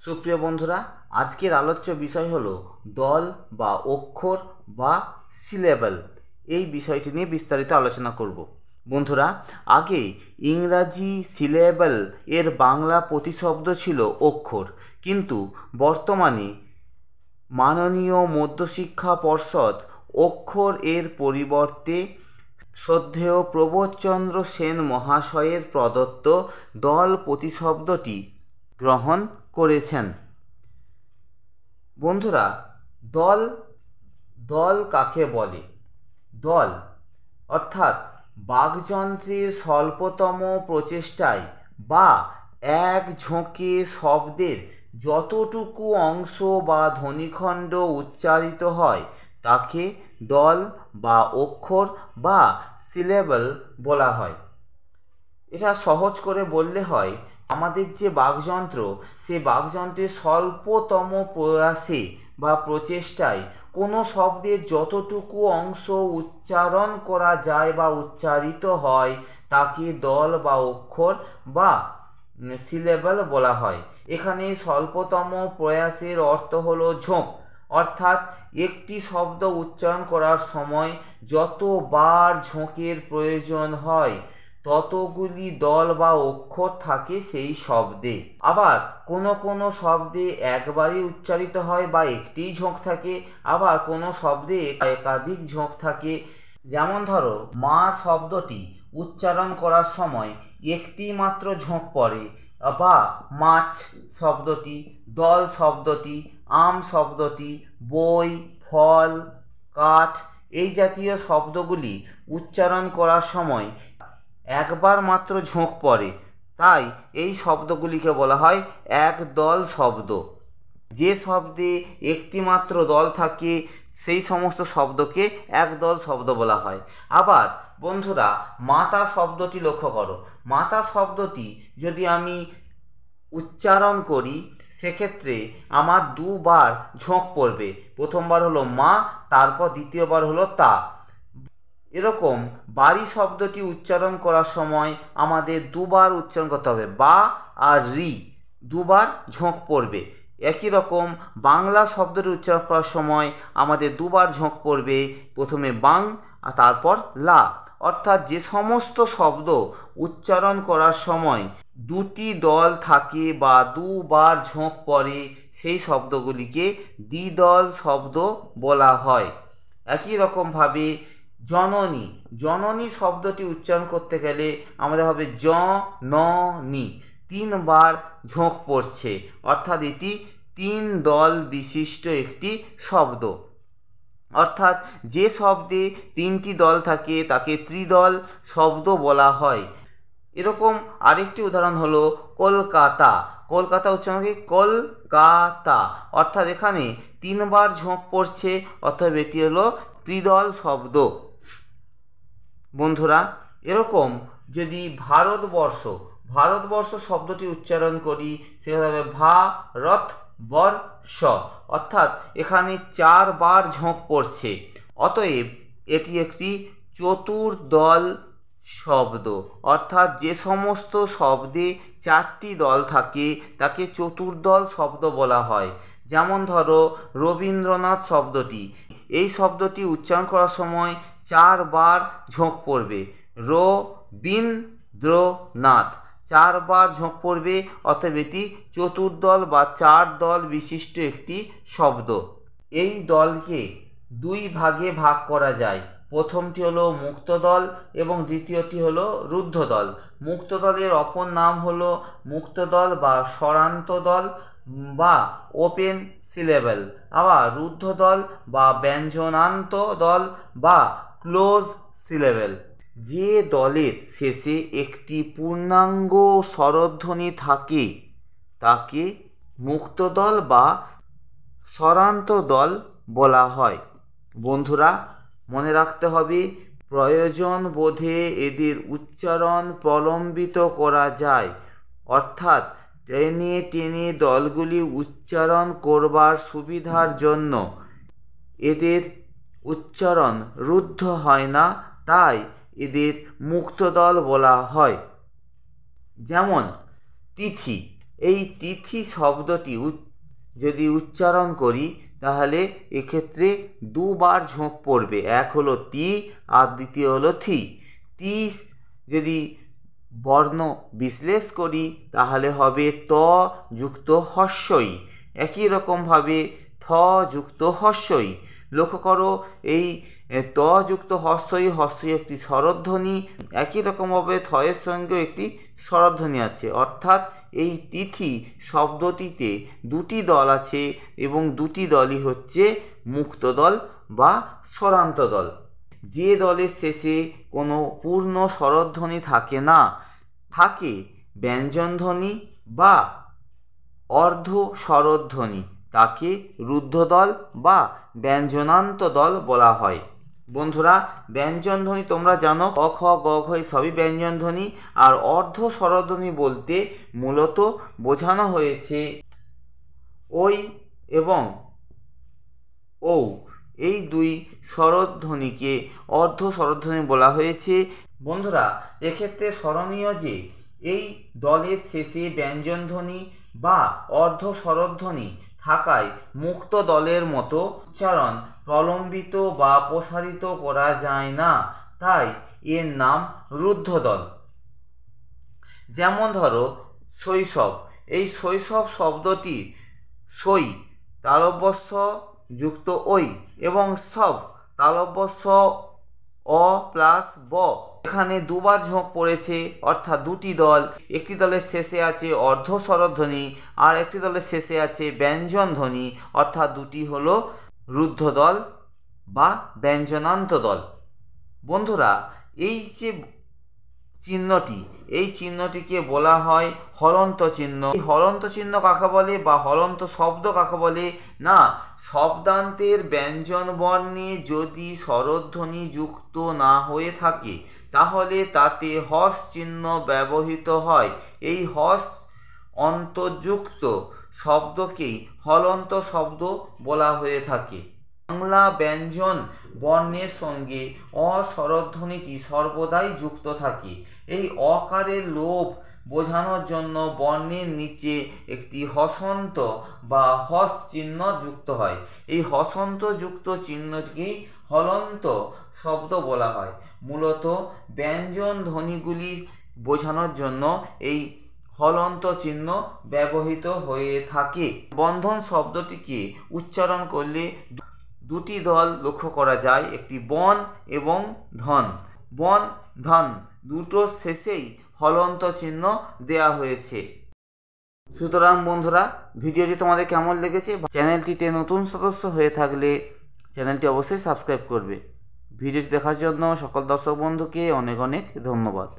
সুপ্রিয় বন্ধুরা, আজকের আলোচ্য বিষয় হলো দল বা অক্ষর বা সিলেবল। এই বিষয়টি নিয়ে বিস্তারিত আলোচনা করব। বন্ধুরা, আগে ইংরাজি সিলেবল এর বাংলা প্রতিশব্দ ছিল অক্ষর, কিন্তু বর্তমানে মাননীয় মধ্যশিক্ষা পর্ষদ অক্ষর এর পরিবর্তে শ্রদ্ধেয় প্রবোধচন্দ্র সেন মহাশয়ের প্রদত্ত দল প্রতিশব্দটি গ্রহণ করেছেন। বন্ধুরা, দল দল কাকে বলে? দল অর্থাৎ বাকযন্ত্রের স্বল্পতম প্রচেষ্টায় বা এক ঝোঁকে শব্দের যতটুকু অংশ বা ধ্বনিখণ্ড উচ্চারিত হয় তাকে দল বা অক্ষর বা সিলেবল বলা হয়। এটা সহজ করে বললে হয়, আমাদের যে বাকযন্ত্র, সেই বাকযন্ত্রের স্বল্পতম প্রয়াসে বা প্রচেষ্টায় কোনো শব্দের যতটুকু অংশ উচ্চারণ করা যায় বা উচ্চারিত হয় তাকে দল বা অক্ষর বা সিলেবল বলা হয়। এখানে স্বল্পতম প্রয়াসের অর্থ হলো ঝোঁক, অর্থাৎ একটি শব্দ উচ্চারণ করার সময় যতবার ঝোঁকের প্রয়োজন হয় ততগুলি দল বা অক্ষর থাকে সেই শব্দে। আবার কোনো কোনো শব্দে একবারই উচ্চারিত হয় বা একটিই ঝোঁক থাকে, আবার কোনো শব্দে একাধিক ঝোঁক থাকে। যেমন ধরো, মা শব্দটি উচ্চারণ করার সময় একটি মাত্র ঝোঁক পড়ে, বা মাছ শব্দটি, দল শব্দটি, আম শব্দটি, বই, ফল, কাঠ এই জাতীয় শব্দগুলি উচ্চারণ করার সময় একবার মাত্র ঝোঁক পড়ে, তাই এই শব্দগুলিকে বলা হয় একদল শব্দ। যে শব্দে একটি মাত্র দল থাকে সেই সমস্ত শব্দকে একদল শব্দ বলা হয়। আবার বন্ধুরা, মাতা শব্দটি লক্ষ্য করো। মাতা শব্দটি যদি আমি উচ্চারণ করি সেক্ষেত্রে আমার দুবার ঝোঁক পড়বে। প্রথমবার হলো মা, তারপর দ্বিতীয়বার হলো তা। এরকম বাড়ি শব্দটি উচ্চারণ করার সময় আমাদের দুবার উচ্চারণ করতে হবে, বা আর রি, দুবার ঝোঁক পড়বে। একই রকম বাংলা শব্দটি উচ্চারণ করার সময় আমাদের দুবার ঝোঁক পড়বে, প্রথমে বাং আর তারপর লা। অর্থাৎ যে সমস্ত শব্দ উচ্চারণ করার সময় দুটি দল থাকে বা দুবার ঝোঁক পড়ে সেই শব্দগুলিকে দ্বিদল শব্দ বলা হয়। একই রকমভাবে জননী, জননী শব্দটি উচ্চারণ করতে গেলে আমাদের হবে জ ন নি, তিনবার ঝোঁক পড়ছে, অর্থাৎ এটি তিন দল বিশিষ্ট একটি শব্দ। অর্থাৎ যে শব্দে তিনটি দল থাকে তাকে ত্রিদল শব্দ বলা হয়। এরকম আরেকটি উদাহরণ হলো কলকাতা। কলকাতা উচ্চারণকে কলকাতা, অর্থাৎ এখানে তিনবার ঝোঁক পড়ছে, অর্থাৎ এটি হলো ত্রিদল শব্দ। বন্ধুরা, এরকম যদি ভারতবর্ষ, ভারতবর্ষ শব্দটি উচ্চারণ করি সেটা হবে ভারত বর্ষ, অর্থাৎ এখানে চারবার ঝোঁক পড়ছে, অতএব এটি একটি চতুর্দল শব্দ। অর্থাৎ যে সমস্ত শব্দে চারটি দল থাকে তাকে চতুর্দল শব্দ বলা হয়। যেমন ধরো রবীন্দ্রনাথ শব্দটি, এই শব্দটি উচ্চারণ করার সময় চারবার ঝোঁক পড়বে, রবীন্দ্রনাথ, চারবার ঝোঁক পড়বে, অতএব এটি চতুর্দল বা চার দল বিশিষ্ট একটি শব্দ। এই দলকে দুই ভাগে ভাগ করা যায়। প্রথমটি হলো মুক্ত দল এবং দ্বিতীয়টি হলো রুদ্ধ দল। মুক্ত দলের অপর নাম হলো মুক্ত দল বা স্বরান্ত দল বা ওপেন সিলেবল। আবার রুদ্ধ দল বা ব্যঞ্জনান্ত দল বা ক্লোজ সিলেবল। যে দলের শেষে একটি পূর্ণাঙ্গ স্বরধ্বনি থাকে তাকে মুক্ত দল বা স্বরান্ত দল বলা হয়। বন্ধুরা, মনে রাখতে হবে, প্রয়োজন বোধে এদের উচ্চারণ প্রলম্বিত করা যায়, অর্থাৎ টেনে টেনে দলগুলি উচ্চারণ করবার সুবিধার জন্য এদের উচ্চারণ রুদ্ধ হয় না, তাই এদের মুক্ত দল বলা হয়। যেমন তিথি, এই তিথি শব্দটি যদি উচ্চারণ করি তাহলে এক্ষেত্রে দুবার ঝোঁক পড়বে, এক হলো তি আর দ্বিতীয় হলো থি। তি যদি বর্ণ বিশ্লেষ করি তাহলে হবে ত যুক্ত হস্যই, একই রকমভাবে থ যুক্ত হস্যই। লক্ষ্য করো এই ত যুক্ত হস্যই, হস্যই একটি স্বরধ্বনি, একই রকমভাবে থয়ের সঙ্গেও একটি স্বরধ্বনি আছে, অর্থাৎ এই তিথি শব্দটিতে দুটি দল আছে এবং দুটি দলই হচ্ছে মুক্ত দল বা স্বরান্ত দল। যে দলের শেষে কোনো পূর্ণ স্বরধ্বনি থাকে না, থাকে ব্যঞ্জনধ্বনি বা অর্ধ স্বরধ্বনি, তাকে রুদ্ধদল বা ব্যঞ্জনান্ত দল বলা হয়। বন্ধুরা, ব্যঞ্জনধ্বনি তোমরা জানো, ক খ গ ঘ সবই ব্যঞ্জনধ্বনি। আর অর্ধ স্বরধ্বনি বলতে মূলত বোঝানো হয়েছে ওই এবং ও, এই দুই স্বরধ্বনিকে অর্ধ স্বরধ্বনি বলা হয়েছে। বন্ধুরা, এক্ষেত্রে স্মরণীয় যে এই দলের শেষে ব্যঞ্জনধ্বনি বা অর্ধ স্বরধ্বনি থাকায় মুক্ত দলের মতো উচ্চারণ প্রলম্বিত বা প্রসারিত করা যায় না, তাই এর নাম রুদ্ধ দল। যেমন ধরো শৈশব, এই শৈশব শব্দটি সই তালব্যস্য যুক্ত ওই এবং সব তালব্যস্য অ প্লাস ব, এখানে দুবার ঝোঁক পড়েছে, অর্থাৎ দুটি দল, একটি দলের শেষে আছে অর্ধ স্বরধ্বনি আর একটি দলের শেষে আছে ব্যঞ্জন ধ্বনি, অর্থাৎ দুটি হলো রুদ্ধ দল বা ব্যঞ্জনান্ত দল। বন্ধুরা, এই যে চিহ্নটি, এই চিহ্নটিকে বলা হয় হলন্ত চিহ্ন। এই হলন্ত চিহ্ন কাকে বলে বা হলন্ত শব্দ কাকে বলে? না, শব্দান্তের ব্যঞ্জন বর্ণে যদি স্বরধ্বনি যুক্ত না হয়ে থাকে তাহলে তাতে হস চিহ্ন ব্যবহৃত হয়। এই হস অন্তর্যুক্ত শব্দকেই হলন্ত শব্দ বলা হয়ে থাকে। বাংলা ব্যঞ্জন বর্ণের সঙ্গে অস্বরধ্বনিটি সর্বদাই যুক্ত থাকে। এই অকারের লোভ বোঝানোর জন্য বর্ণের নিচে একটি হসন্ত বা হস চিহ্ন যুক্ত হয়। এই হসন্ত যুক্ত চিহ্নটিকেই হলন্ত শব্দ বলা হয়। মূলত ব্যঞ্জন ধ্বনিগুলি বোঝানোর জন্য এই হলন্ত চিহ্ন ব্যবহৃত হয়ে থাকে। বন্ধন শব্দটিকে উচ্চারণ করলে দুটি দল লক্ষ্য করা যায়, একটি বন এবং ধন। বন ধন দুটোর শেষেই হলন্ত চিহ্ন দেয়া হয়েছে। সুতরাং বন্ধুরা, ভিডিওটি তোমাদের কেমন লেগেছে? চ্যানেলটিতে নতুন সদস্য হয়ে থাকলে চ্যানেলটি অবশ্যই সাবস্ক্রাইব করবে। ভিডিওটি দেখার জন্য সকল দর্শক বন্ধুকে অনেক অনেক ধন্যবাদ।